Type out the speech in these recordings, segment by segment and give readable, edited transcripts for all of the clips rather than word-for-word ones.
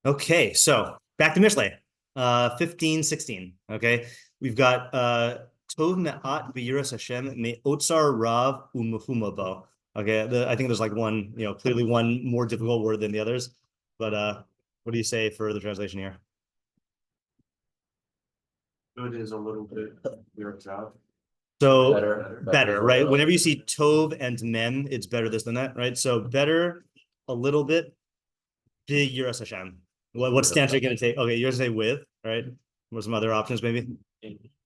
Okay, so back to Mishlei. 15:16. Okay, we've got Tov me'at yiras Hashem me otsar rav umehumabo. Okay, I think there's like one, clearly one more difficult word than the others. But what do you say for the translation here? Good is a little bit your job. So better, right? Whenever you see tov and mem, it's better this than that, right? So better, a little bit, big yiras Hashem. What stance are you going to take? Okay, you're going to say with, right? What some other options maybe?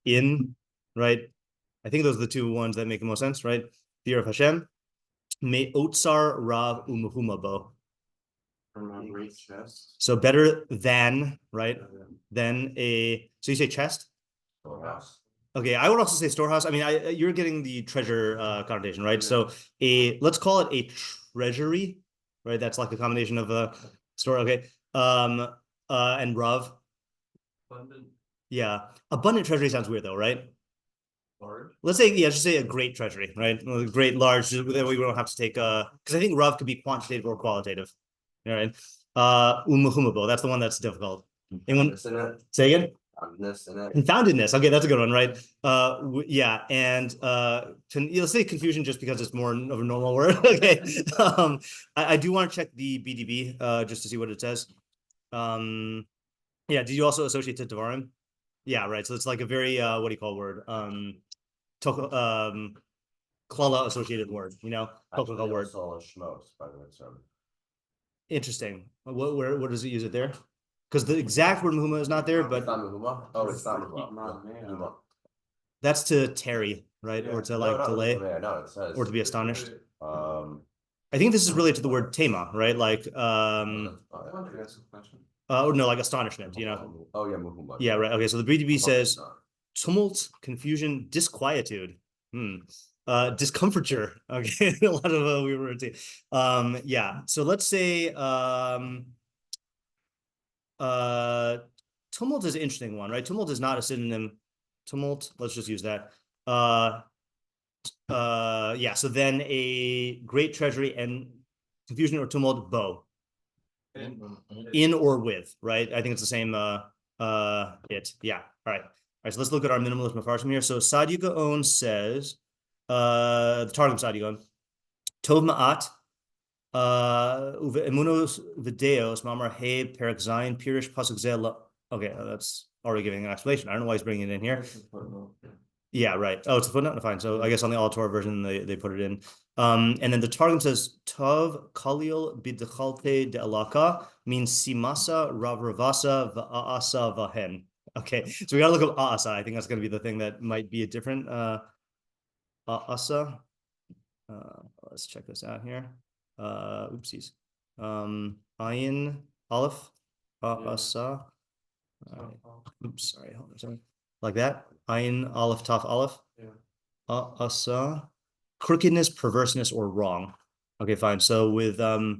In, right? I think those are the two ones that make the most sense, right? Fear of Hashem. Me otsar rav umehumabo. So better than, right? Than so you say chest? Storehouse. Okay, I would also say storehouse. I mean, you're getting the treasure connotation, right? So let's call it a treasury, right? That's like a combination of a store. Okay. And rav. Abundant. Yeah. Abundant treasury sounds weird though, right? Large. Let's say, just say a great treasury, right? Great, large, that way we don't have to take because I think rav could be quantitative or qualitative. All right. Umehumabo, that's the one that's difficult. Anyone say again? Confoundedness. Okay, that's a good one, right? Yeah, and let's say confusion just because it's more of a normal word. Okay. I do want to check the BDB just to see what it says. Yeah, did you also associate to Devarim? Yeah, right. So it's like a very what do you call word? Klala associated word, technical word. Interesting. Where does it use it there? Because the exact word muhuma is not there, but it's not muhuma. That's to tarry, right? Or to delay, No, it says, or to be astonished. I think this is related to the word tema, right? Like no, like astonishment, Oh yeah, muhuma. Yeah, right. Okay, so the BDB says tumult, confusion, disquietude. Discomfiture. Okay, a lot of we were yeah. So let's say tumult is an interesting one, right? Tumult is not a synonym. Tumult, let's just use that. Yeah, so then a great treasury and confusion or tumult, bow. In or with, right? I think it's the same yeah. All right, so let's look at our minimalist meforshim here. So Sadia Gaon says the Targum Sadia Gaon tov ma'at uve emunos videos mamar he perak zayin pirish pasuk zeh. Okay, that's already giving an explanation. I don't know why he's bringing it in here. Yeah, right. Oh, it's a footnote. Fine. So I guess on the Al Torah version they put it in. And then the Targum says Tov Kalil Bidchalte de Alaka means Simasa Ravravasa Va'asa Vahen. Okay, so we gotta look up Asa. I think that's gonna be the thing that might be a different Asa. Let's check this out here. Oopsies. Ayin Aleph Asa. Oops, sorry, hold on a second. Like that. Ayin Aleph Taf Aleph. Yeah. Asa. Crookedness, perverseness, or wrong. Okay, fine. So with so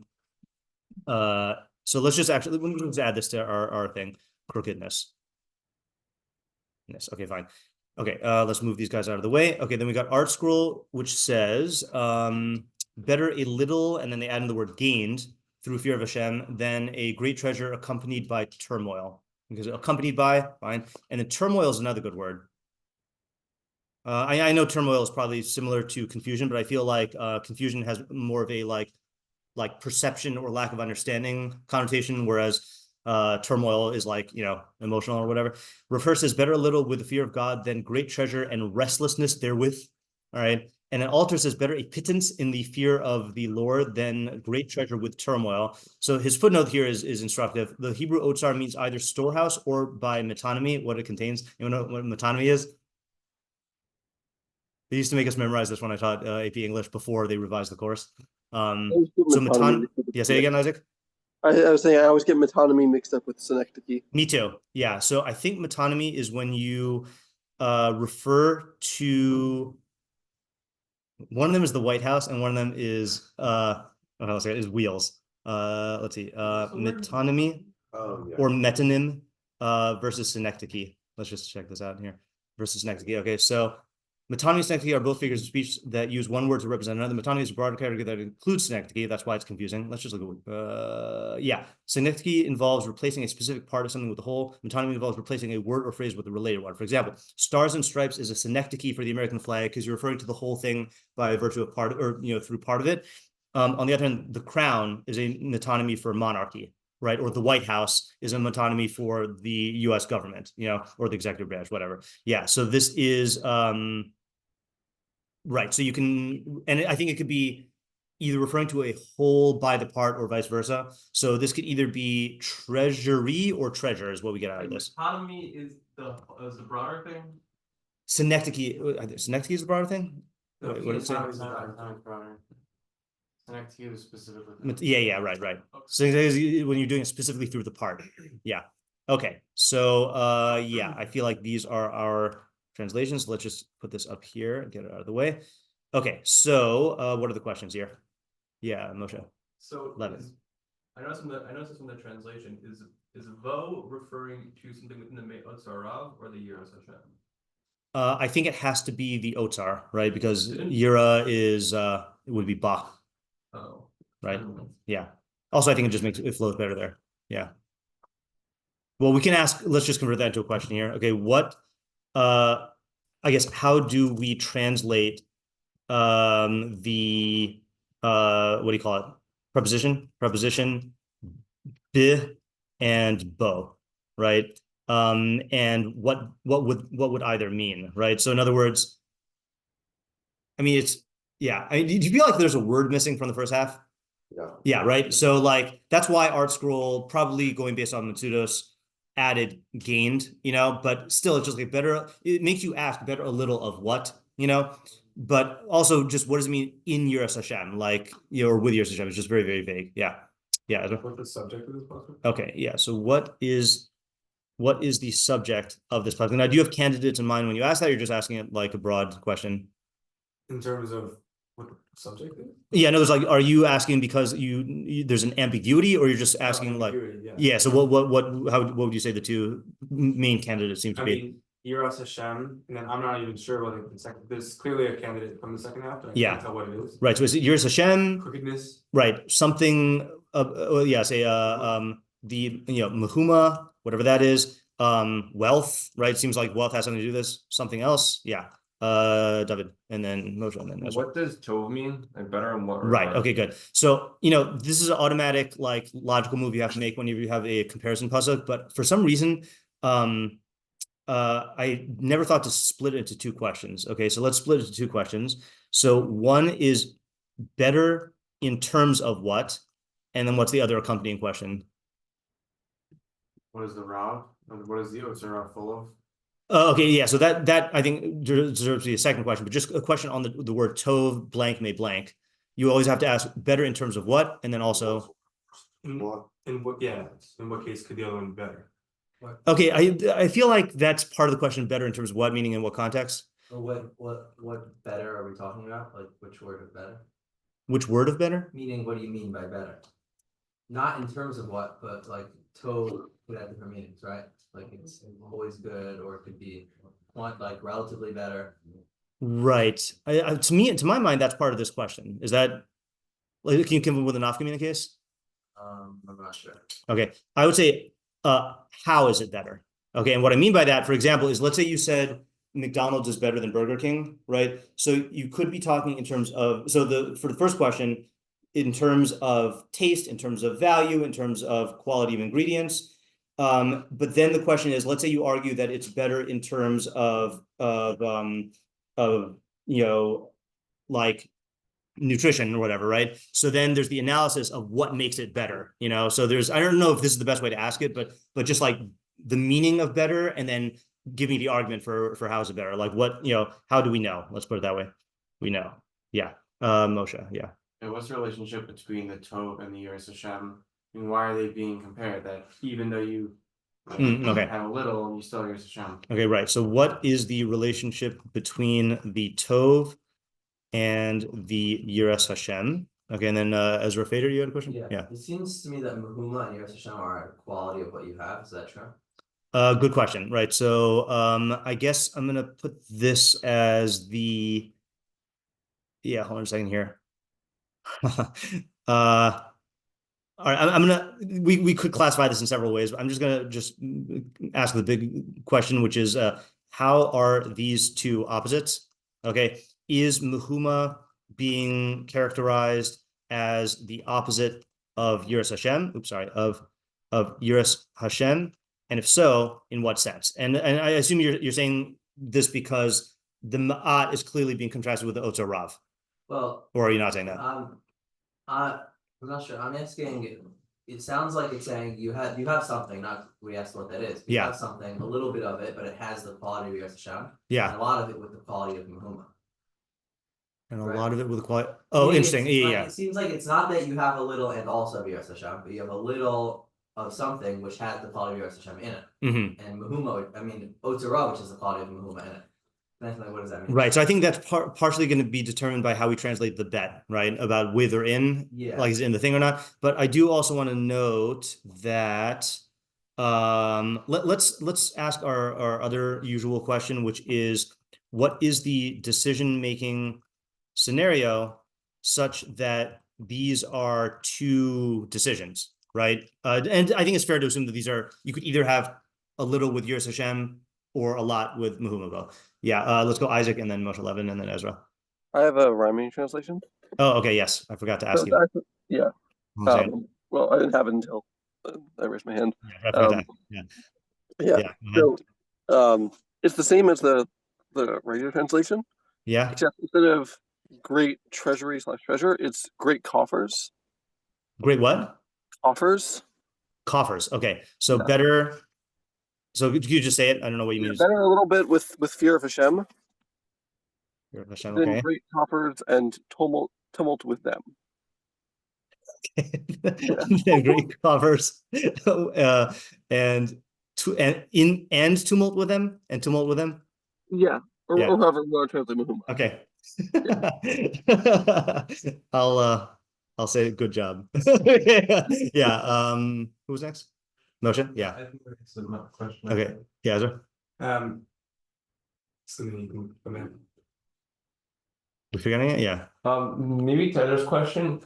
let's just add this to our thing. Crookedness. Yes. Okay, fine. Okay, let's move these guys out of the way. Okay, then we got Art Scroll, which says better a little, and then they add in the word gained through fear of Hashem than a great treasure accompanied by turmoil. Because accompanied by, fine. And then turmoil is another good word. I know turmoil is probably similar to confusion, but I feel like confusion has more of a like perception or lack of understanding connotation, whereas turmoil is like, emotional or whatever. Rafer says better a little with the fear of God than great treasure and restlessness therewith. All right. And then Alter says better a pittance in the fear of the Lord than great treasure with turmoil. So his footnote here is instructive. The Hebrew otsar means either storehouse or by metonymy, what it contains. You know what metonymy is? They used to make us memorize this when I taught AP English before they revised the course. So metonymy. Yeah, say again, Isaac. I was saying I always get metonymy mixed up with synecdoche. Me too. Yeah. So I think metonymy is when you refer to one of them is the White House and one of them is is wheels. Let's see. Metonymy or metonym versus synecdoche. Let's just check this out here. Versus synecdoche. Okay, so Metonymy and synecdoche are both figures of speech that use one word to represent another. Metonymy is a broader category that includes synecdoche. That's why it's confusing. Let's just look at synecdoche involves replacing a specific part of something with the whole. Metonymy involves replacing a word or phrase with a related one. For example, stars and stripes is a synecdoche for the American flag because you're referring to the whole thing by virtue of part, or through part of it. On the other hand, the crown is a metonymy for monarchy, right? Or the White House is a metonymy for the U.S. government, or the executive branch, whatever. Yeah. So this is right. So you can, and I think it could be either referring to a whole by the part or vice versa. So this could either be treasury or treasure is what we get out of this. Metonymy is the broader thing. Synecdoche is the broader thing. No, Wait, what did it say? Synecdoche is specifically. Yeah, right. So when you're doing it specifically through the part. Yeah. Okay. So yeah, I feel like these are our translations. Let's just put this up here and get it out of the way. Okay. So what are the questions here? Yeah, Moshe. So I noticed from the translation is vo referring to something within the me'otzarav or the yiras Hashem? I think it has to be the otzar, right? Because yira is it would be ba. Oh. Right. Yeah. Also, I think it just makes it flows better there. Yeah. Well, we can ask, let's just convert that into a question here. Okay, I guess how do we translate the what do you call it? Preposition bi and bo, right? And what would either mean, right? So in other words, I mean, do you feel like there's a word missing from the first half? Yeah, right. So like that's why Art Scroll, probably going based on Matsudos, added gained, but still it's just like better. It makes you ask better a little of what, but also just what does it mean in yiras Hashem, like or with yiras Hashem? It's just very, very vague. Yeah. What's the subject of this pasuk? Okay. Yeah. So what is the subject of this pasuk? And I do have candidates in mind when you ask that. You're just asking it like a broad question. In terms of what the subject is? Yeah, no, there's like, are you asking because there's an ambiguity, or you're just asking yeah. So what would you say the two main candidates seem to be? I mean, yiras Hashem, and then I'm not even sure whether the second. There's clearly a candidate from the second half. But I can't tell what it is. Right. So is it yiras Hashem? Crookedness. Right. Something. Say the mehuma, whatever that is. Wealth. Right. Seems like wealth has something to do with this. Something else. Yeah. David, and then Moshe, and then what does tov mean? Like better and what? Right. Okay, good. So this is an automatic logical move you have to make whenever you have a comparison pasuk, but for some reason I never thought to split it into two questions. Okay, so let's split it into two questions. So one is better in terms of what, and then what's the other accompanying question? What is the Rav? What is the Rav full of? Okay, yeah. So that I think deserves to be a second question, but just a question on the word tov blank may blank. You always have to ask better in terms of what, and then also in what case could the other one be better? What? Okay, I feel like that's part of the question. Better in terms of what, meaning in what context? What better are we talking about? Like which word of better? Which word of better? Meaning, what do you mean by better? Not in terms of what, but like tov could have different meanings, right? Like it's always good, or it could be like relatively better. Right. To my mind, that's part of this question. Is that can you come up with an nafka mina case? I'm not sure. Okay, I would say, how is it better? Okay, and what I mean by that, for example, is let's say you said McDonald's is better than Burger King, right? So you could be talking in terms of for the first question, in terms of taste, in terms of value, in terms of quality of ingredients. But then the question is, let's say you argue that it's better in terms of like nutrition or whatever, right? So then there's the analysis of what makes it better, so I don't know if this is the best way to ask it, but just like the meaning of better, and then give me the argument for how is it better? Like what, how do we know? Let's put it that way. We know. Yeah. Moshe. Yeah. And what's the relationship between the tov and the yiras Hashem? And why are they being compared? That even though you have a little, you still yiras Hashem. Okay, right. So what is the relationship between the tov and the yiras Hashem? Okay, and then Ezra Fader, you had a question? Yeah. It seems to me that mehuma and yiras Hashem are a quality of what you have. Is that true? Good question. Right. So I guess I'm gonna put this as the hold on a second here. All right, we could classify this in several ways, but I'm just gonna ask the big question, which is how are these two opposites? Okay, is Mehuma being characterized as the opposite of yiras Hashem? Of yiras Hashem, and if so, in what sense? And I assume you're saying this because the ma'at is clearly being contrasted with the otzar rav. Well, Or are you not saying that? I'm not sure. I'm asking. It sounds like it's saying you have something. Not we asked what that is. But you have something, a little bit of it, but it has the quality of yiras Hashem. Yeah. And a lot of it with the quality of Mehuma. And a lot of it with the quality. Oh, interesting. Yeah. It seems like it's not that you have a little and also of yiras Hashem, but you have a little of something which has the quality of yiras Hashem in it. Mm-hmm. And Mehuma, I mean, otzara, which is the quality of Mehuma in it. What does that mean? Right. So I think that's partially going to be determined by how we translate the bet, right? About with or in, like is it in the thing or not. But I do also want to note that let's ask our other usual question, which is what is the decision-making scenario such that these are two decisions, right? And I think it's fair to assume that these are, you could either have a little with yiras Hashem or a lot with Mehuma. Yeah, let's go Isaac and then Moshe Levin and then Ezra. I have a rhyming translation. Oh, okay, yes. I forgot to ask you. Yeah. Well, I didn't have it until I raised my hand. So, it's the same as the regular translation. Yeah. Except instead of great treasury / treasure, it's great coffers. Great what? Coffers. Coffers. Okay. So better. So could you just say it? I don't know what you mean. Better a little bit with fear of Hashem. Fear of Hashem, then okay. great coffers and tumult with them. Great coffers and tumult with them and tumult with them. Yeah. Or however we want to translate Mehuma. Okay. I'll say good job. Yeah. Who was next? Moshe? Yeah. I think that's a question. Okay. Yeah, Ezra? So then you can come in. We forgetting it? Yeah. Maybe Tyler's question.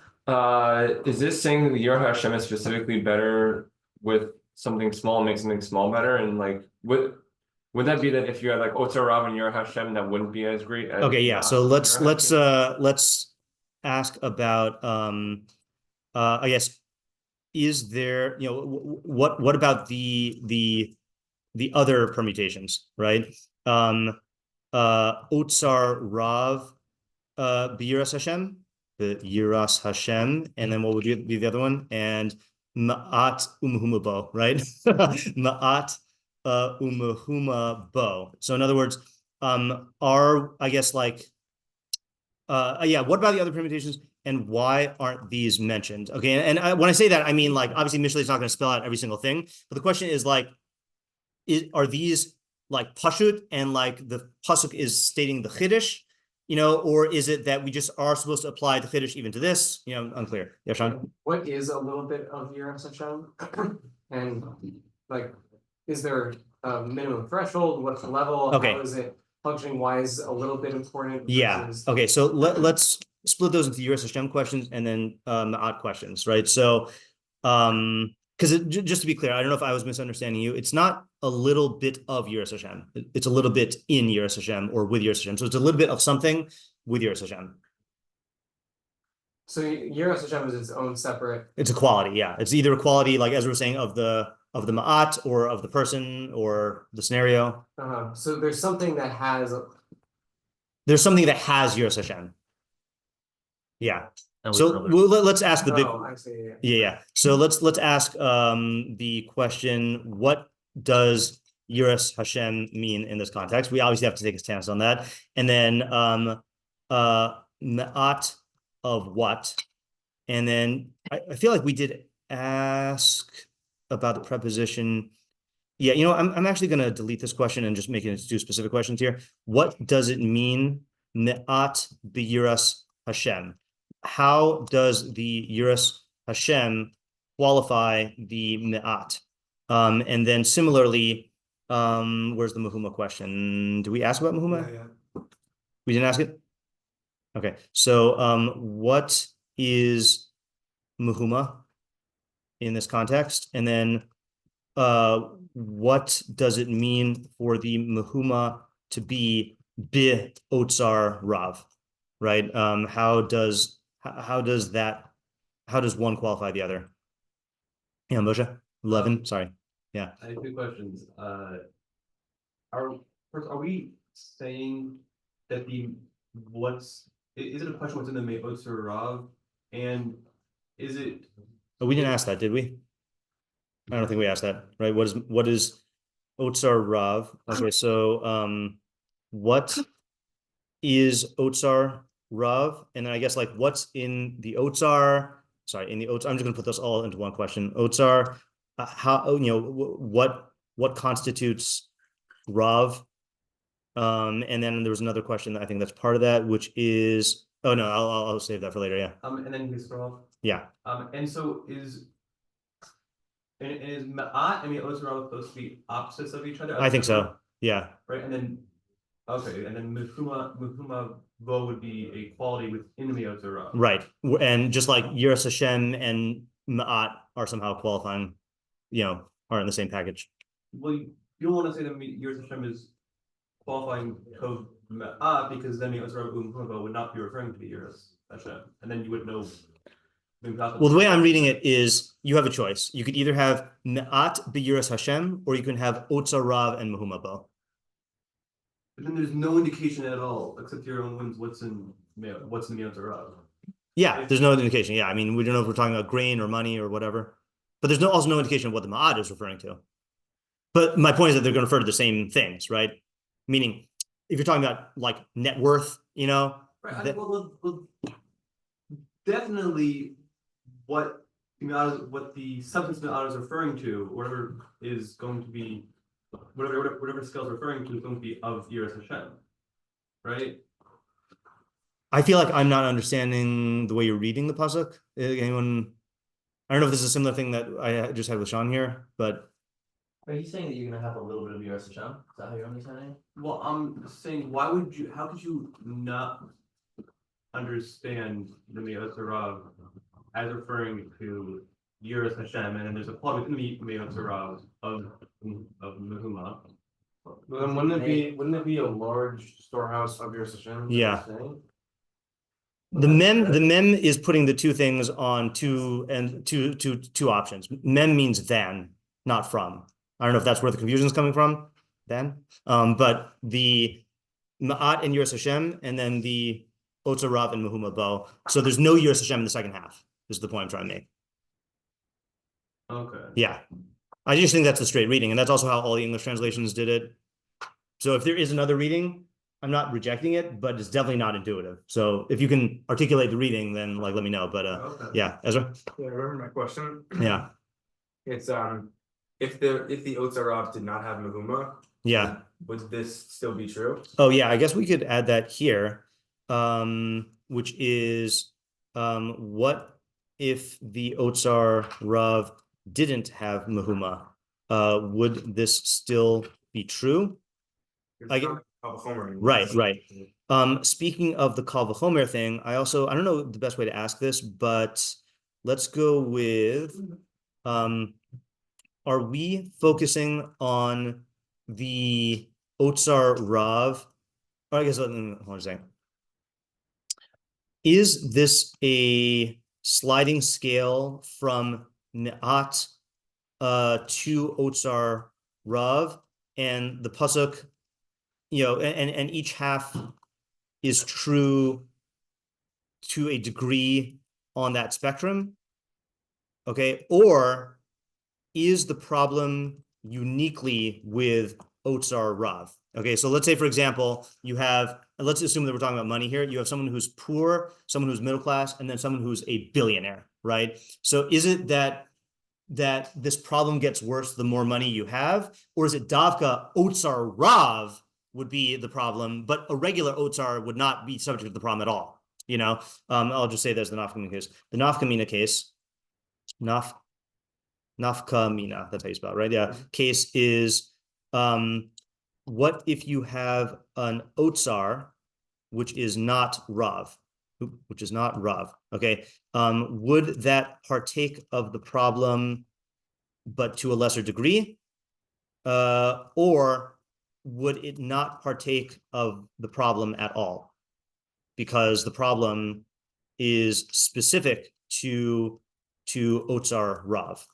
Is this saying that your Hashem is specifically better with something small, make something small better? And like would that be that if you had like otzar rav and your Hashem, that wouldn't be as great as okay, yeah. So let's ask about I guess, is there, what about the other permutations, right? Otzar rav yiras Hashem, the yiras Hashem, and then what would be the other one? And ma'at umehuma bo, right? Ma'at umehuma bo. So in other words, I guess like what about the other permutations? And why aren't these mentioned? Okay, and when I say that, I mean like obviously Mishlei is not going to spell out every single thing, but the question is like, are these like pashut and like the pasuk is stating the chiddush, or is it that we just are supposed to apply the chiddush even to this? Unclear. Yeah, Sean. What is a little bit of yiras Hashem? And like, is there a minimum threshold? What's the level? Okay. How is it functioning? Why is a little bit important? Yeah. Okay. So let's split those into yiras Hashem questions and then ma'at questions, right? So, because just to be clear, I don't know if I was misunderstanding you. It's not a little bit of yiras Hashem. It's a little bit in yiras Hashem or with yiras Hashem. So it's a little bit of something with yiras Hashem. So yiras Hashem is its own separate. It's a quality, yeah. It's either a quality, like Ezra was saying, of the ma'at or of the person or the scenario. So there's something that has. Yiras Hashem. Yeah. So let's ask the big. I see, yeah. So let's ask the question: what does yiras Hashem mean in this context? We obviously have to take a stance on that, and then ma'at of what, and then I feel like we did ask about the preposition. Yeah, I'm actually going to delete this question and just make it into two specific questions here. What does it mean, me'at b'yiras Hashem? How does the yiras Hashem qualify the me'at? And then similarly, Where's the Mahuma question? Did we ask about Mahuma? Yeah. We didn't ask it? Okay, so what is Mahuma in this context? And then what does it mean for the Mahuma to be bi otsar rav, right? How does one qualify the other? Yeah, Moshe, 11, sorry. Yeah. I have 2 questions. Are we saying that is it a question what's in the me'otzar rav? And is it? Oh, we didn't ask that, did we? I don't think we asked that, right? What is otsar rav? Okay, so what is otsar rav? And then I guess like what's in the otsar? Sorry, in the otsar. I'm just gonna put this all into one question. Otsar, how what constitutes rav? And then there was another question that I think that's part of that, which is I'll save that for later. Yeah. And then you can scroll. Yeah. And so is ma'at and me'otzar rav supposed to be opposites of each other? I think so. Yeah. Right, and then mefuma vo would be a quality within the me'otzar rav. Right, and just like yiras Hashem and ma'at are somehow qualifying, are in the same package. Well, you don't want to say that yiras Hashem is qualifying code ma'at because then me'otzar rav mefuma vo would not be referring to the yiras Hashem, and then you would know. Well, the way I'm reading it is you have a choice. You could either have ma'at yiras Hashem, or you can have otsar rav and mahuma bo. But then there's no indication at all, except your own winds, what's in the me'otzar rav. Yeah, there's no indication. Yeah, I mean, we don't know if we're talking about grain or money or whatever. But there's also no indication of what the ma'at is referring to. But my point is that they're going to refer to the same things, right? Meaning, if you're talking about like net worth, Right. Well, definitely what the substance ma'at is referring to, whatever is going to be. Whatever scale is referring to is going to be of yiras Hashem, right? I feel like I'm not understanding the way you're reading the pasuk. Anyone? I don't know if this is a similar thing that I just had with Sean here, but Are you saying that you're gonna have a little bit of yiras Hashem? Is that how you're understanding? Well, I'm saying, how could you not understand the me'otzar rav as referring to yiras Hashem, and then there's a quality within the me'otzar rav of Mahuma. But then wouldn't it be a large storehouse of your Hashem? Yeah. The mem is putting the two things on two options. Mem means than, not from. I don't know if that's where the confusion is coming from. Then, but the ma'at and yiras Hashem, and then the otsar rav and mahuma bo. So there's no yiras Hashem in the second half. This is the point I'm trying to make. Okay. Yeah, I just think that's the straight reading, and that's also how all the English translations did it. So if there is another reading, I'm not rejecting it, but it's definitely not intuitive. So if you can articulate the reading, then let me know. But Okay. yeah, Ezra. Yeah, remember my question? Yeah, It's if the otsar rav did not have mahuma, yeah. would this still be true? Oh yeah, I guess we could add that here, which is what if the otsar rav didn't have mahuma? Would this still be true? I get right. Speaking of the kal v'chomer thing, I don't know the best way to ask this, but let's go with are we focusing on the otsar rav? Or I guess hold on a second. Is this a sliding scale from me'at to otsar rav, and the pasuk, and each half is true to a degree on that spectrum? Okay, or is the problem uniquely with otsar rav? Okay, so let's say, for example, let's assume that we're talking about money here. You have someone who's poor, someone who's middle class, and then someone who's a billionaire, right? So is it that this problem gets worse the more money you have, or is it davka otsar rav would be the problem, but a regular otsar would not be subject to the problem at all? I'll just say there's the nafkamina case. The nafkamina case, nafkamina, that's how you spell it, right? Yeah. Case is What if you have an otsar, which is not rav, okay? Would that partake of the problem, but to a lesser degree? Or would it not partake of the problem at all? Because the problem is specific to otsar rav.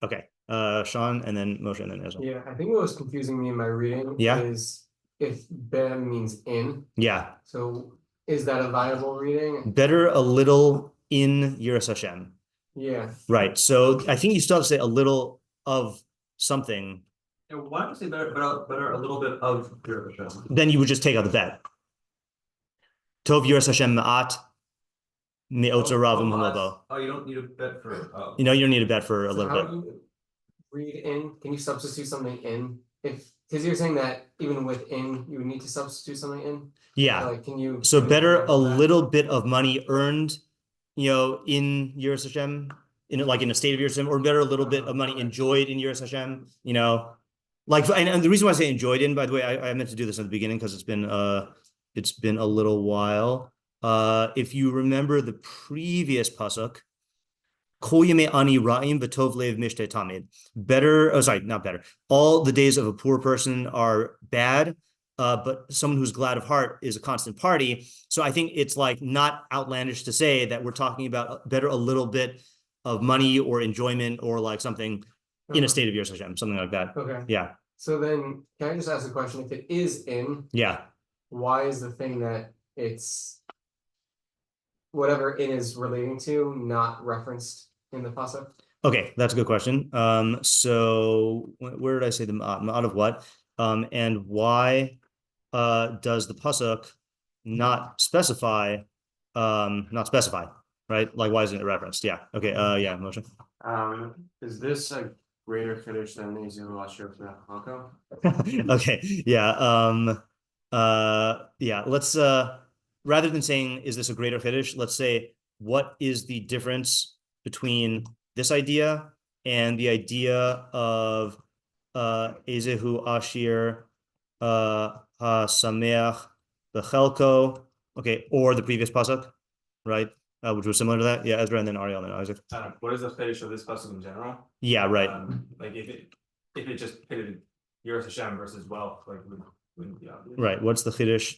Okay, Sean, and then Moshe, and then Ezra. Yeah, I think what was confusing me in my reading is if be means in. Yeah. So is that a viable reading? Better a little in yiras Hashem. Yeah. Right. So I think you still have to say a little of something. Yeah, why don't you say better a little bit of yiras Hashem? Then you would just take out the bet. Tov yiras Hashem ma'at me'otzar rav u'malobo. Oh, you don't need a bet for. Oh. You know, you don't need a bet for a So little how bit. do you read in? Can you substitute something in? Because you're saying that even within you would need to substitute something in? Yeah. Like, can you? So can you better example a that? little bit of money earned, in yiras Hashem, in a state of yiras Hashem, or better a little bit of money enjoyed in yiras Hashem, and the reason why I say enjoyed in, by the way, I meant to do this at the beginning because it's been a little while. If you remember the previous pasuk, Kol yemei ani ra'im v'tov lev mishtei tamid. Not better. All the days of a poor person are bad, but someone who's glad of heart is a constant party. So I think it's like not outlandish to say that we're talking about better a little bit of money or enjoyment or like something in a state of yiras Hashem, something like that. Okay. Yeah. So then, can I just ask a question? If it is in, Yeah. why is the thing that it's whatever in is relating to not referenced in the pasuk? Okay, that's a good question. So where did I say the ma'at of what? And why does the pasuk not specify, right? Like, why isn't it referenced? Yeah. Okay. Yeah, Moshe. Is this a greater finish than the Asher for Hako? Okay. Yeah. Yeah. Let's rather than saying is this a greater finish, let's say what is the difference between this idea and the idea of Ezehu Ashir Sameach Bechelko, okay, or the previous pasuk, right? Which was similar to that. Yeah, Ezra and then Ariel and then Isaac. What is the fetish of this pasuk in general? Yeah, right. Like if it just pitted yiras Hashem versus wealth, like wouldn't be obvious. Right. What's the chiddush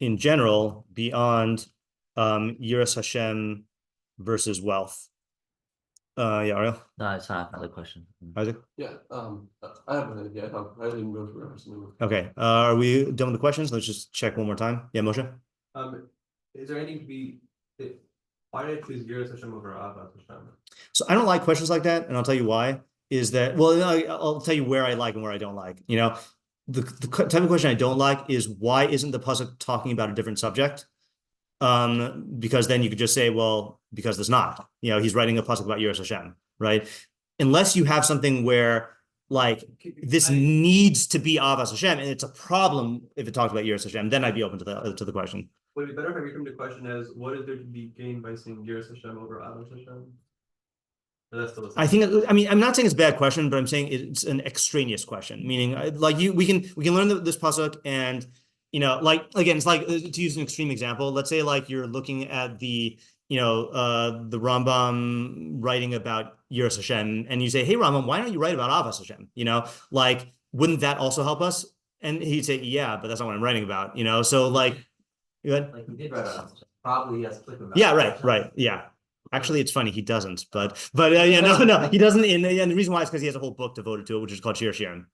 in general beyond yiras Hashem versus wealth? Yeah, Ariel. No, it's not another question. Isaac. Yeah, I have an idea. I didn't go through it. Okay. Are we done with the questions? Let's just check one more time. Yeah, Moshe. Is there anything to be? Why did I choose yiras Hashem over Ahavas Hashem? So I don't like questions like that, and I'll tell you why. Is that I'll tell you where I like and where I don't like. The type of question I don't like is why isn't the pasuk talking about a different subject? Because then you could just say, well, because there's not. He's writing a pasuk about yiras Hashem, right? Unless you have something where like this needs to be Ahavas Hashem, and it's a problem if it talks about yiras Hashem, then I'd be open to the question. Would it be better if I reframe the question as what is there to be gained by saying yiras Hashem over Ahavas Hashem? Or that's still the same? I'm not saying it's a bad question, but I'm saying it's an extraneous question, meaning like we can learn this pasuk and like again, it's like to use an extreme example. Let's say like you're looking at the the Rambam writing about yiras Hashem, and you say, "Hey Rambam, why don't you write about Ahavas Hashem?" Like wouldn't that also help us? And he'd say, "Yeah, but that's not what I'm writing about." So like. Like he did write about it. Probably he has to click about Yeah, it. right. Yeah. Actually, it's funny he doesn't, but no, he doesn't. And the reason why is because he has a whole book devoted to it, which is called shiur.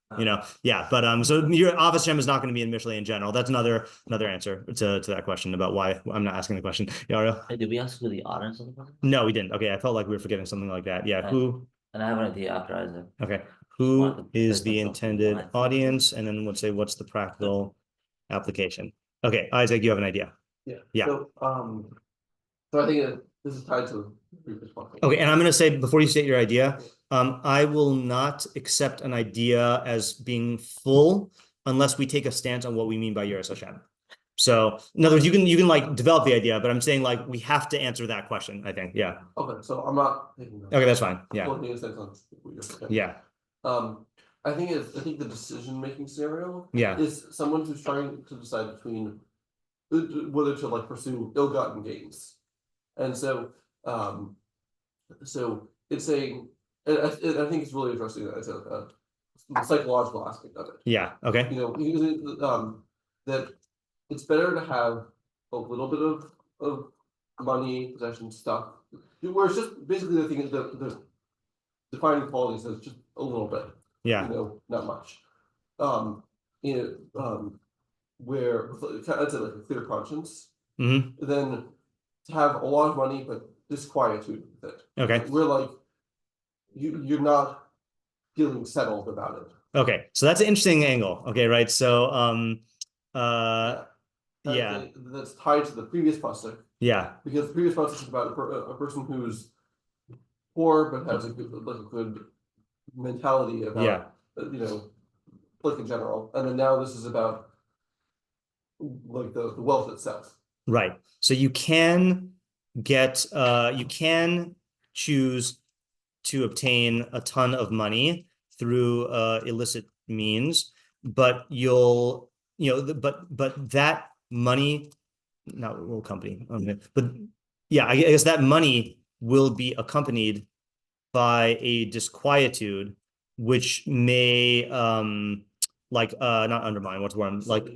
Yeah. But so your Ahavas Hashem is not going to be in Mishlei in general. That's another answer to that question about why I'm not asking the question. Yeah, Ariel? Hey, did we ask who the audience of the podcast? No, we didn't. Okay, I felt like we were forgetting something like that. Yeah, who? And I have an idea after Isaac. Okay, who is the intended audience? And then we'll say what's the practical application. Okay, Isaac, you have an idea. Yeah. So I think this is tied to the previous one. Okay, and I'm going to say before you state your idea, I will not accept an idea as being full unless we take a stance on what we mean by yiras Hashem. So in other words, you can like develop the idea, but I'm saying like we have to answer that question. I think, yeah. Okay, so I'm not taking that. Okay, that's fine. Yeah. Looking at sense on what you're saying. Yeah. I think the decision-making scenario Yeah. is someone who's trying to decide between whether to like pursue ill-gotten gains, and so it's a. I think it's really interesting that it's the psychological aspect of it. Yeah. Okay. That it's better to have a little bit of money, possession, stuff, where it's just basically the thing is the defining qualities is just a little bit. Yeah. Not much. Where I'd say like a clear conscience, then to have a lot of money but disquietude with it. Okay. Where like you're not feeling settled about it. Okay. So that's an interesting angle. Okay. Right. So yeah. That's tied to the previous pasuk. Yeah. Because the previous pasuk is about a person who's poor but has a good mentality about like in general, and then now this is about like the wealth itself. Right. So you can choose to obtain a ton of money through illicit means, but but that money, not a little company, but yeah, I guess that money will be accompanied by a disquietude, which may not undermine, what's the word, like,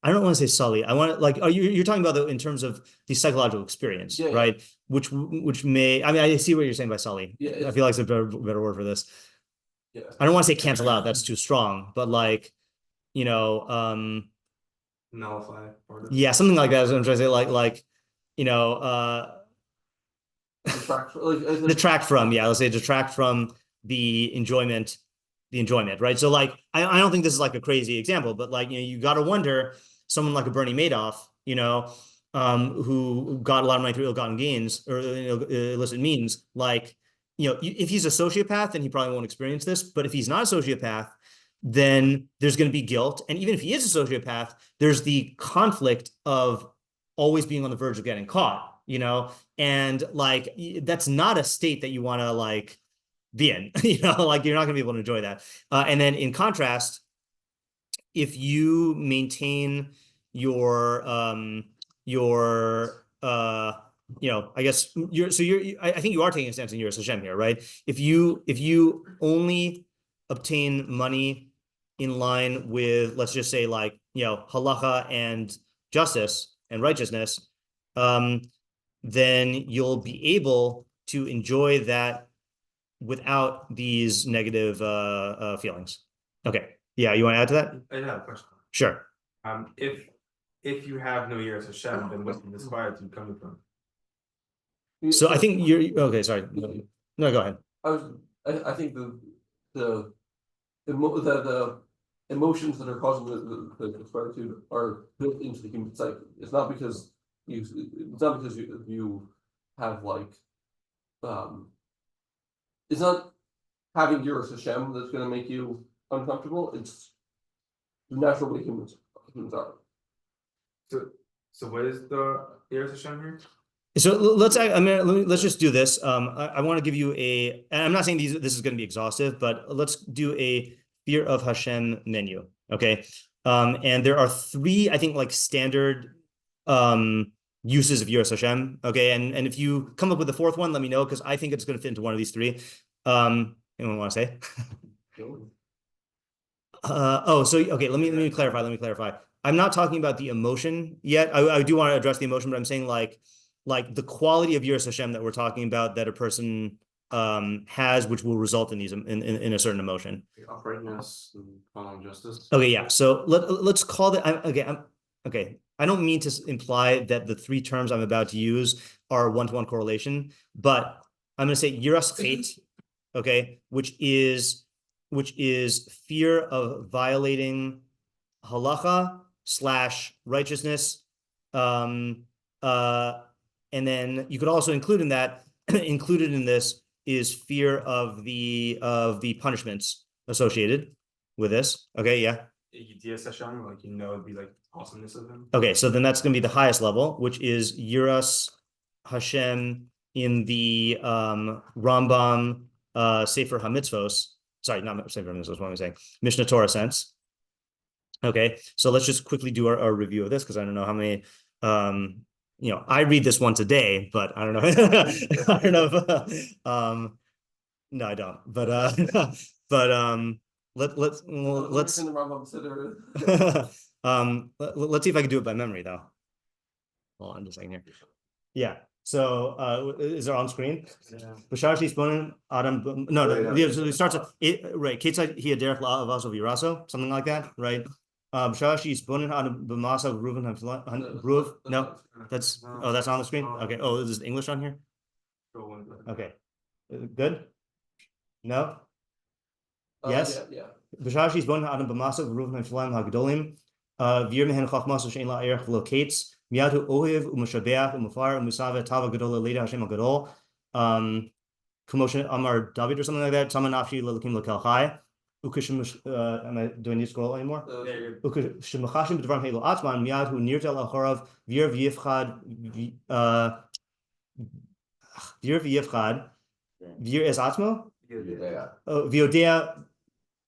I don't want to say sully. I want to like, you're talking about in terms of the psychological experience, right? Which may, I mean, I see what you're saying by sully. Yeah, I feel like it's a better word for this. Yeah. I don't want to say cancel out. That's too strong, but like, nullify. Yeah, something like that is what I'm trying to say. Like, detract from. Yeah, let's say detract from the enjoyment, right? So like, I don't think this is like a crazy example, but like, you got to wonder, someone like a Bernie Madoff, who got a lot of money through ill-gotten gains or illicit means, like, if he's a sociopath, then he probably won't experience this. But if he's not a sociopath, then there's going to be guilt. And even if he is a sociopath, there's the conflict of always being on the verge of getting caught, and like, that's not a state that you want to like be in, like you're not gonna be able to enjoy that. And then in contrast, if you maintain your I guess I think you are taking a stance in yiras Hashem here, right? If you only obtain money in line with, let's just say, like, halacha and justice and righteousness, then you'll be able to enjoy that without these negative feelings. Okay. Yeah, you want to add to that? I have a question. Sure. If you have no yiras Hashem, then what's the disquietude coming from? So I think you're okay. Sorry. No, go ahead. I think the emotions that are causing the disquietude are built into the human psyche. It's not because you have like it's not having yiras Hashem that's going to make you uncomfortable. It's natural way humans are. So what is the yiras Hashem here? So let's just do this. I want to give you and I'm not saying this is going to be exhaustive, but let's do a fear of Hashem menu. Okay. And there are 3, I think, like standard uses of yiras Hashem. Okay. And if you come up with the 4th one, let me know, because I think it's going to fit into one of these 3. Anyone want to say? Okay, let me clarify. I'm not talking about the emotion yet. I do want to address the emotion, but I'm saying like the quality of yiras Hashem that we're talking about, that a person has, which will result in these in a certain emotion. Uprightness and following justice. Okay, yeah. So let's call that. Okay. I don't mean to imply that the 3 terms I'm about to use are one-to-one correlation, but I'm going to say yiras chet, okay, which is fear of violating halacha / righteousness, and then you could also include in that, included in this is fear of the punishments associated with this. Okay, yeah. Yiras Hashem, like, it'd be like awesomeness of him. Okay, so then that's going to be the highest level, which is yiras Hashem in the Rambam Sefer HaMitzvos, sorry, not Mishlei Vermis, that's what I'm saying, Mishnah Torah sense. Okay, so let's just quickly do our review of this because I don't know how many. I read this once a day, but I don't know. I don't know if, no, I don't. But let's let's see if I can do it by memory though. Hold on just a second here. Yeah. So is it on screen? Yeah. Adam. No, it starts at it right. Ketzad he aderech la'avas of yiraso, something like that, right? Shashi sponen Adam b'masa ruv. No, that's on the screen. Okay. Oh, is this English on here? Okay. Good. No. Yes. Yeah. B'shashi sponen Adam b'masa ruv ha'filam ha'gedolim. V'yir mehen chachmas she'en la'erech v'lo Miatu ohev u'mushabeach u'mufar u'musave tava gadola leida Hashem gadol. Commotion Amar David or something like that. Taman afshi lelakim lekel chai. Am I doing this scroll anymore? Shemachashim b'dvarim helo atzman miatu nirtel achorav vir v'yifchad vir es atzmo v'yodea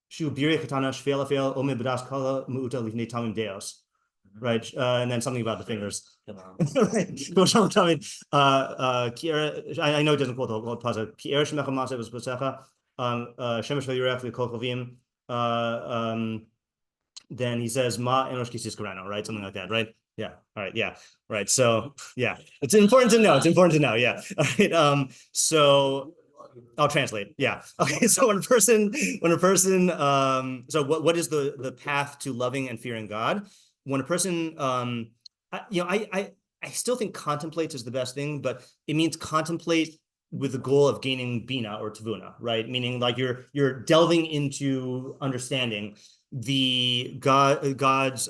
shu biri katana shvel afel ome b'das kala mu'uta lifnei tamim deos. Right, and then something about the fingers. I know it doesn't quote the whole pasuk. Ki'er shemecha ma'aseh v'sposecha, shemesh v'yirech v'kol chavim. Then he says ma enosh kisis karano, right, something like that, right? Yeah. All right. Yeah. Right. So yeah, it's important to know. Yeah. All right. So I'll translate. Yeah. Okay. So when a person, so what is the path to loving and fearing God? When a person, I still think contemplates is the best thing, but it means contemplate with the goal of gaining bina or tavuna, right? Meaning like you're delving into understanding the God's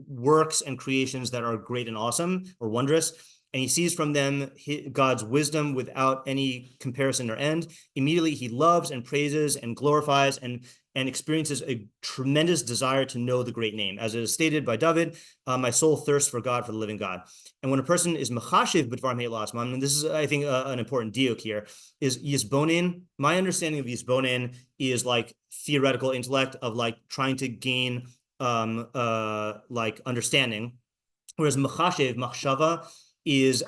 works and creations that are great and awesome or wondrous. And he sees from them God's wisdom without any comparison or end. Immediately he loves and praises and glorifies and experiences a tremendous desire to know the great name. As it is stated by David, my soul thirsts for God, for the living God. And when a person is machashiv b'dvarim ha'el atzman, and this is, I think, an important diuk here, is yisbonin. My understanding of yisbonin is like theoretical intellect of like trying to gain like understanding, whereas machshavah is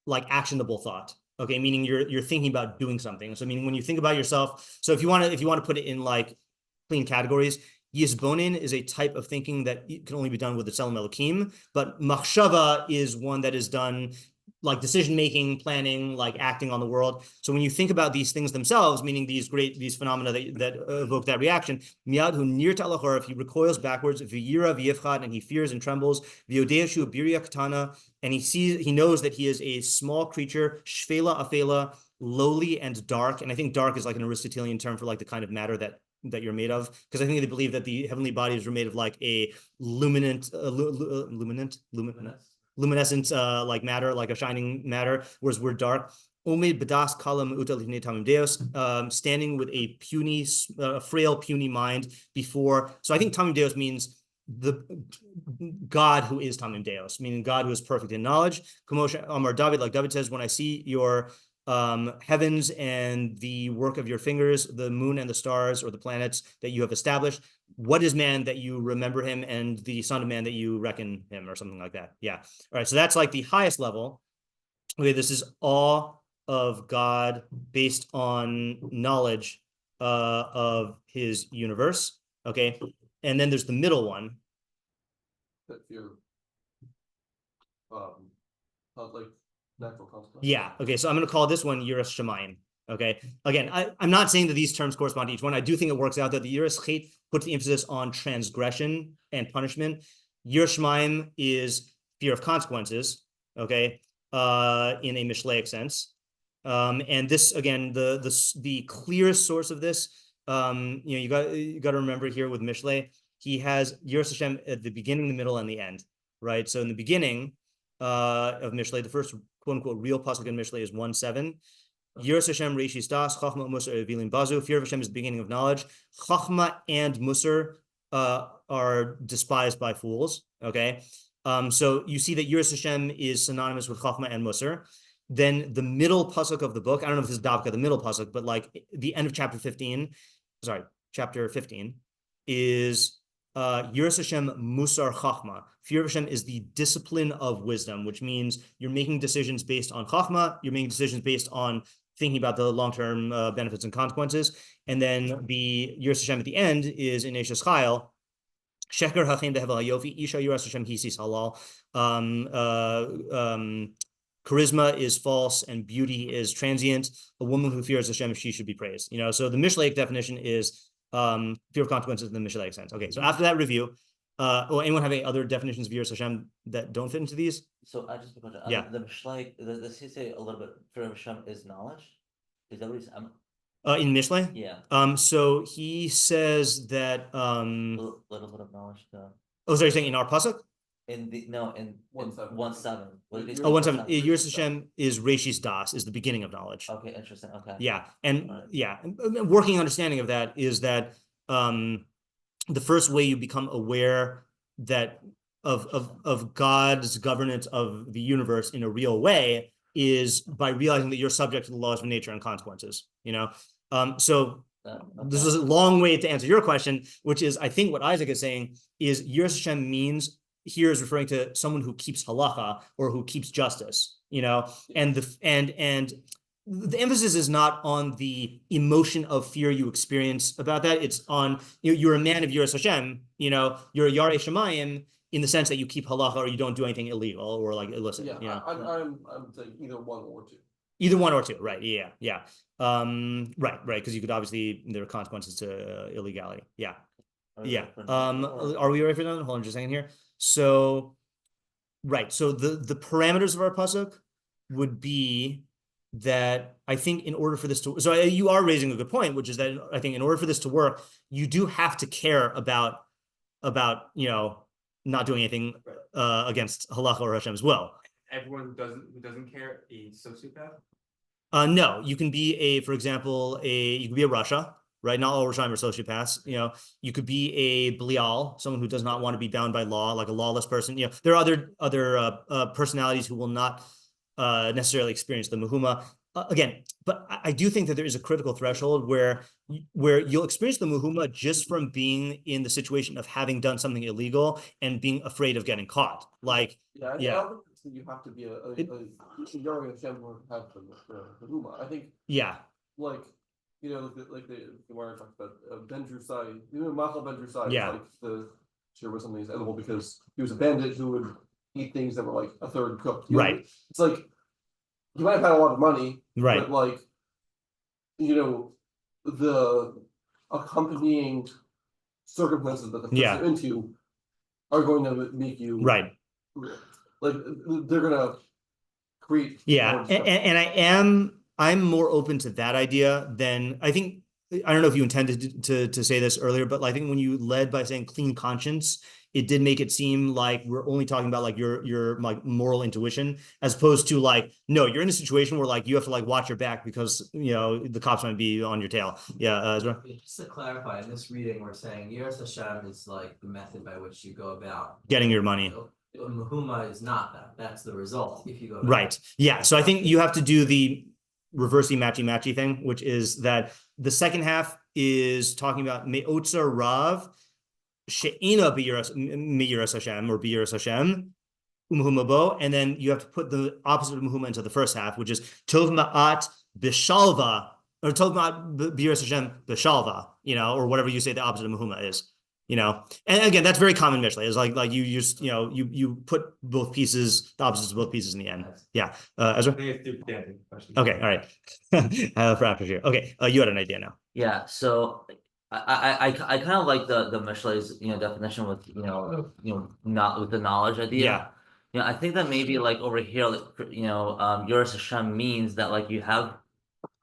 like actionable thought. Okay, meaning you're thinking about doing something. So meaning when you think about yourself, so if you want to put it in like clean categories, yisbonin is a type of thinking that can only be done with the tselem elokim, but machshavah is one that is done like decision-making, planning, like acting on the world. So when you think about these things themselves, meaning these phenomena that evoke that reaction, miyad hu nir ta'alachorav, he recoils backwards, v'yira v'yifchad, and he fears and trembles, v'yodea shu biria katana, and he knows that he is a small creature, shvela afela, lowly and dark. And I think dark is like an Aristotelian term for like the kind of matter that you're made of, because I think they believe that the heavenly bodies were made of like a luminescent like matter, like a shining matter, whereas we're dark. Standing with a puny, frail, puny mind before. So I think tamim deos means the God who is tamim deos, meaning God who is perfect in knowledge. Amar David, like David says, when I see your heavens and the work of your fingers, the moon and the stars or the planets that you have established, what is man that you remember him, and the son of man that you reckon him, or something like that. Yeah. All right. So that's like the highest level. Okay. This is awe of God based on knowledge of his universe. Okay. And then there's the middle one. That fear of like natural consequences. Yeah. Okay. So I'm going to call this one yiras shamayim. Okay. Again, I'm not saying that these terms correspond to each one. I do think it works out that the yiras chet puts the emphasis on transgression and punishment. Yiras shamayim is fear of consequences. Okay. In a Mishleic sense. And this again, the clearest source of this, you got to remember here with Mishlei, he has yiras Hashem at the beginning, the middle, and the end. Right. So in the beginning of Mishlei, the first quote unquote real pasuk in Mishlei is 1:7. Yiras Hashem reishis das, chachma musar evilim bazu. Fear of Hashem is the beginning of knowledge. Chachma and musar are despised by fools. Okay, so you see that yiras Hashem is synonymous with chachma and musar. then the middle pasuk of the book, I don't know if this is Davka, the middle pasuk, but like the end of chapter 15 is yiras Hashem musar chachma. Fear of Hashem is the discipline of wisdom, which means you're making decisions based on chachma, you're making decisions based on thinking about the long-term benefits and consequences. And then the yiras Hashem at the end is in Eshes Chayil, Sheker hachem dehevel hayofi, isha yiras Hashem hisis halal. Charisma is false and beauty is transient. A woman who fears Hashem, she should be praised. So the Mishlei definition is fear of consequences in the Mishlei sense. Okay, so after that review, anyone have any other definitions of yiras Hashem that don't fit into these? So I just have a question. Yeah. The Mishlei, does he say a little bit fear of Hashem is knowledge? Is that what he's In Mishlei? yeah. So he says that Little bit of knowledge though. oh, sorry, you're saying in our pasuk? In 1:7. 1:7. What did he say? Oh, 1:7. Yiras Hashem is Reshis Das, is the beginning of knowledge. Okay, interesting. Okay. Yeah, and Alright. yeah, working understanding of that is that the first way you become aware that of God's governance of the universe in a real way is by realizing that you're subject to the laws of nature and consequences. So this is a long way to answer your question, which is I think what Isaac is saying is yiras Hashem means here is referring to someone who keeps halacha or who keeps justice, and the emphasis is not on the emotion of fear you experience about that. It's on, you're a man of yiras Hashem, you're a yarei shemayim in the sense that you keep halacha or you don't do anything illegal or like illicit. Yeah, I'm saying either one or two. Either one or two, right? Yeah. Right. Because you could obviously, there are consequences to illegality. Yeah. Are we ready for that? Hold on just a second here. So, right. So the parameters of our pasuk would be that I think in order for this to, so you are raising a good point, which is that I think in order for this to work, you do have to care about not doing anything against halacha or Hashem's will. Everyone who doesn't care, a sociopath? No, you can be for example, you could be a Rasha, right? Not all Rashaim are sociopaths. You could be a Belial, someone who does not want to be bound by law, like a lawless person. There are other personalities who will not necessarily experience the muhuma. Again, but I do think that there is a critical threshold where you'll experience the muhuma just from being in the situation of having done something illegal and being afraid of getting caught. Like, I don't think you have to be a Yarei Hashem or have the muhuma. I think like the Gemara talks about Ben Drusai, Machal Ben Drusai, like the shiur was something that's edible because he was a bandit who would eat things that were like a third cooked. It's like you might have had a lot of money, but like the accompanying circumstances that the puts you into are going to make you like they're gonna create and I'm more open to that idea than I think. I don't know if you intended to say this earlier, but I think when you led by saying clean conscience, it did make it seem like we're only talking about like your like moral intuition, as opposed to like, no, you're in a situation where like you have to like watch your back because the cops might be on your tail. Ezra? Just to clarify, in this reading, we're saying yiras Hashem is like the method by which you go about getting your money. Muhuma is not that. That's the result if you go right. Yeah. So I think you have to do the reversey matchy thing, which is that the second half is talking about me'otzer rav she'ena yiras Hashem or yiras Hashem umuhuma bo, and then you have to put the opposite of muhuma into the first half, which is tov ma'at b'shalva or tov ma'at yiras Hashem b'shalva, or whatever you say the opposite of muhuma is. And again, that's very common Mishlei. It's like you just you put both pieces, the opposites of both pieces in the end. Yeah, Ezra. Okay, all right. For after here. Okay, you had an idea now. Yeah. So I kind of like the Mishlei's definition with not with the knowledge idea. Yeah. I think that maybe like over here, like yiras Hashem means that like you have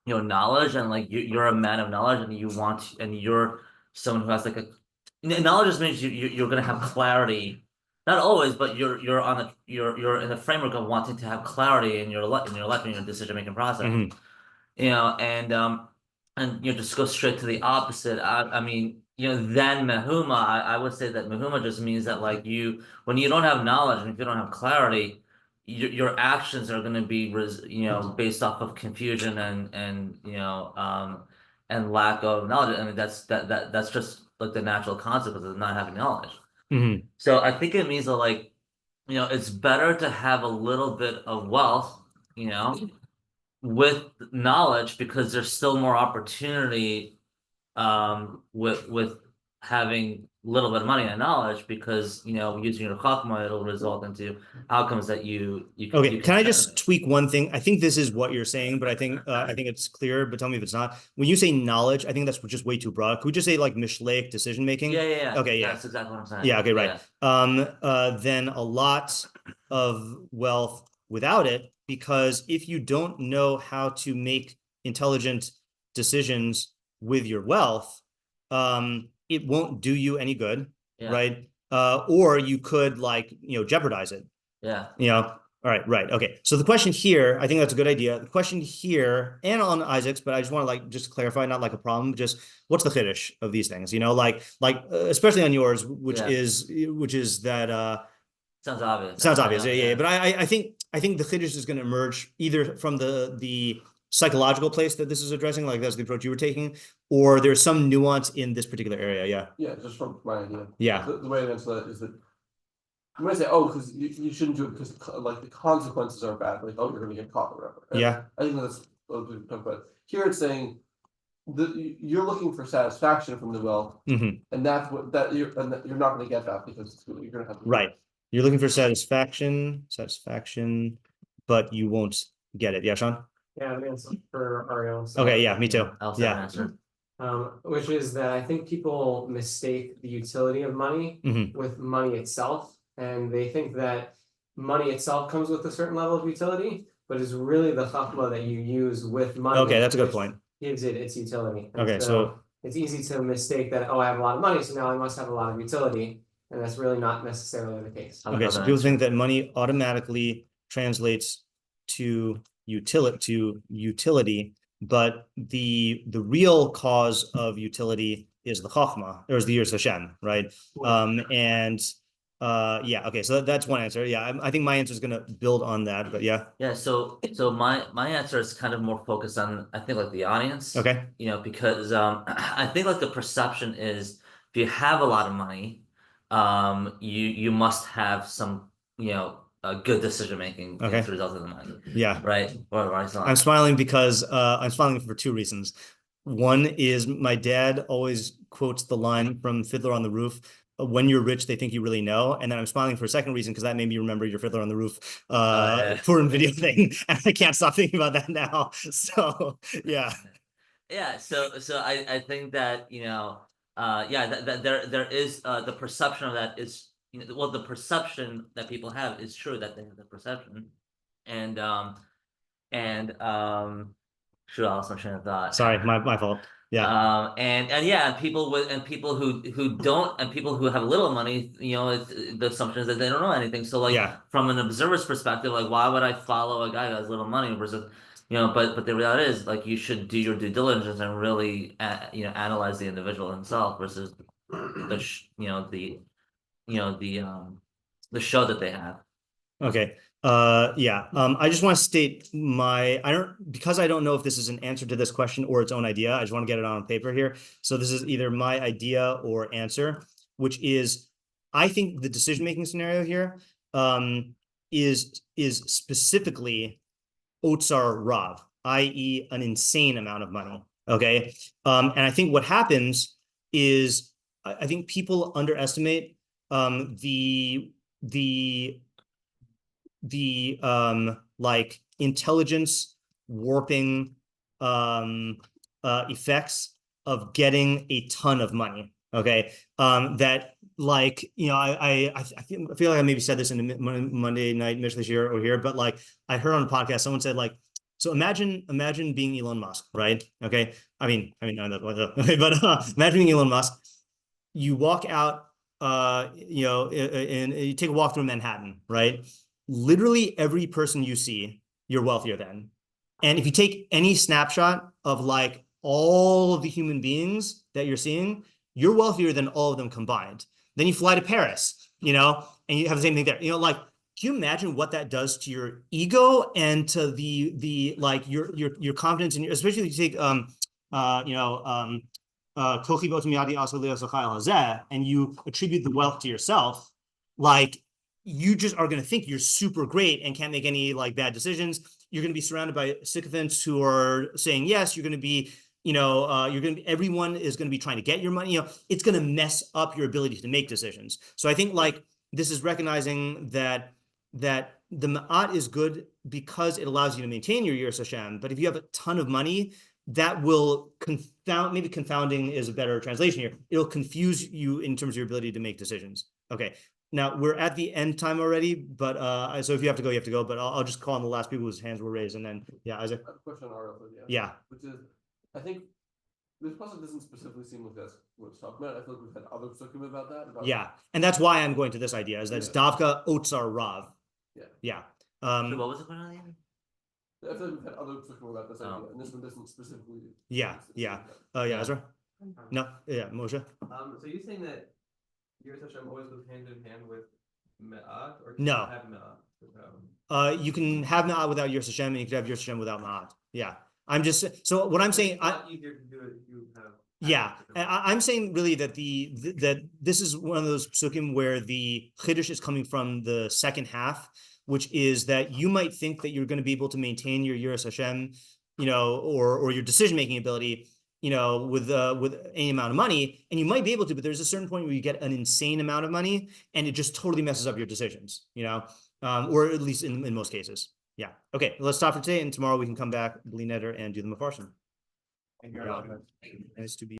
knowledge and like you're a man of knowledge and you're someone who has like a knowledge just means you're gonna have clarity, not always, but you're in the framework of wanting to have clarity in your life in your decision making process. And just go straight to the opposite. I mean, then mehuma, I would say that mehuma just means that like when you don't have knowledge and if you don't have clarity, your actions are going to be based off of confusion and and lack of knowledge. I mean, that's just like the natural consequence of not having knowledge. Mhm. So I think it means that, like, it's better to have a little bit of wealth, with knowledge, because there's still more opportunity with having a little bit of money and knowledge, because using your chachma, it'll result into outcomes that you Okay, can I just generate. tweak one thing? I think this is what you're saying, but I think it's clear, but tell me if it's not. When you say knowledge, I think that's just way too broad. Could we just say like Mishlei decision making? Yeah. Okay, yeah. That's exactly what I'm saying. Yeah, okay, right. Then a lot of wealth without it, because if you don't know how to make intelligent decisions with your wealth, it won't do you any good, Yeah. right? Or you could jeopardize it. Yeah. All right. Okay. So the question here, I think that's a good idea. The question here, and on Isaac's, but I just want to just clarify, not like a problem, just what's the chiddush of these things? Especially on yours, which is that sounds obvious. Sounds obvious. Yeah. But I think the chiddush is going to emerge either from the psychological place that this is addressing, like that's the approach you were taking, or there's some nuance in this particular area. Yeah. Yeah, just from my idea. Yeah. The way to answer that is that you might say, oh, because you shouldn't do it because like the consequences are bad, like, oh, you're going to get caught or whatever. And Yeah. I think that's what we talk about. Here it's saying that you're looking for satisfaction from the wealth, Mhm. and that's what you're not going to get that because you're going to have to. Right. You're looking for satisfaction, but you won't get it. Yeah, Sean? Yeah, I'm answer for Ariel. Okay, yeah, me too. I'll Yeah. answer. Which is that I think people mistake the utility of money Mhm. with money itself, and they think that money itself comes with a certain level of utility, but it's really the chachma that you use with money. Okay, that's a good which point. Gives it its utility. And Okay, so it's easy to mistake that, oh, I have a lot of money, so now I must have a lot of utility, and that's really not necessarily the case. okay, so people think that money automatically translates to utility, but the real cause of utility is the chachma, or is the yiras Hashem, right? Okay, so that's one answer. Yeah, I think my answer is going to build on that, but yeah. Yeah, so my answer is kind of more focused on, I think, like the audience. Okay. Because I think like the perception is, if you have a lot of money, you must have some good decision making as a result of the money. Yeah. Right. I'm smiling because I'm smiling for two reasons. One is my dad always quotes the line from Fiddler on the Roof, when you're rich, they think you really know. And then I'm smiling for a second reason, because that made me remember your Fiddler on the Roof Purim video thing. And I can't stop thinking about that now. So, yeah. Yeah. So I think that, that there is the perception of that is, the perception that people have is true, that they have the perception. And shoot, I lost my train of thought. Sorry, my fault. Yeah. And people who don't, and people who have little money, the assumption is that they don't know anything. So from an observer's perspective, like, why would I follow a guy who has little money versus, but the reality is, like, you should do your due diligence and really, analyze the individual himself versus the show that they have. Okay. I just want to state because I don't know if this is an answer to this question or its own idea. I just want to get it on paper here. So this is either my idea or answer, which is, I think the decision-making scenario here is specifically Otsar Rav, i.e. an insane amount of money. Okay. And I think what happens is, I think people underestimate the intelligence warping effects of getting a ton of money. Okay. I feel like I maybe said this in the Monday night Mishlei shiur over here, but I heard on a podcast, someone said, so imagine being Elon Musk, right? Okay. Imagine being Elon Musk. You walk out, and you take a walk through Manhattan, right? Literally every person you see, you're wealthier than. And if you take any snapshot of all of the human beings that you're seeing, you're wealthier than all of them combined. Then you fly to Paris, and you have the same thing there. Can you imagine what that does to your ego and to the like your confidence in your, especially if you take and you attribute the wealth to yourself, like you just are going to think you're super great and can't make any like bad decisions. You're going to be surrounded by sycophants who are saying yes. You're going to be, everyone is going to be trying to get your money. It's going to mess up your ability to make decisions. So I think like this is recognizing that the ma'at is good because it allows you to maintain your yiras Hashem. But if you have a ton of money, that will confound, maybe confounding is a better translation here. It'll confuse you in terms of your ability to make decisions. Okay. Now we're at the end time already, but so if you have to go, you have to go. But I'll just call on the last people whose hands were raised, and then Isaac. I have a question on our yeah. Which is, I think this pasuk doesn't specifically seem like that's what it's talking about. I feel like we've had other pasukim about that. And that's why I'm going to this idea is that it's davka otsar rav. Yeah. So what was the question again? I feel like we've had other pasukim about this idea, and this one doesn't specifically. Yeah. Ezra. No. Yeah. Moshe. So you're saying that yiras Hashem always goes hand in hand with me'at, or no? Have me'at you can have me'at without yiras Hashem, and you can have yiras Hashem without me'at. Yeah. I'm just so what I'm saying. Easier to do it if you have. Yeah, I'm saying really that that this is one of those psukim where the chiddush is coming from the second half, which is that you might think that you're going to be able to maintain your yiras Hashem, or your decision making ability, with any amount of money, and you might be able to, but there's a certain point where you get an insane amount of money, and it just totally messes up your decisions, or at least in most cases. Yeah. Okay, let's stop for today, and tomorrow we can come back, Bli Neder, and do the meforshim. Nice to be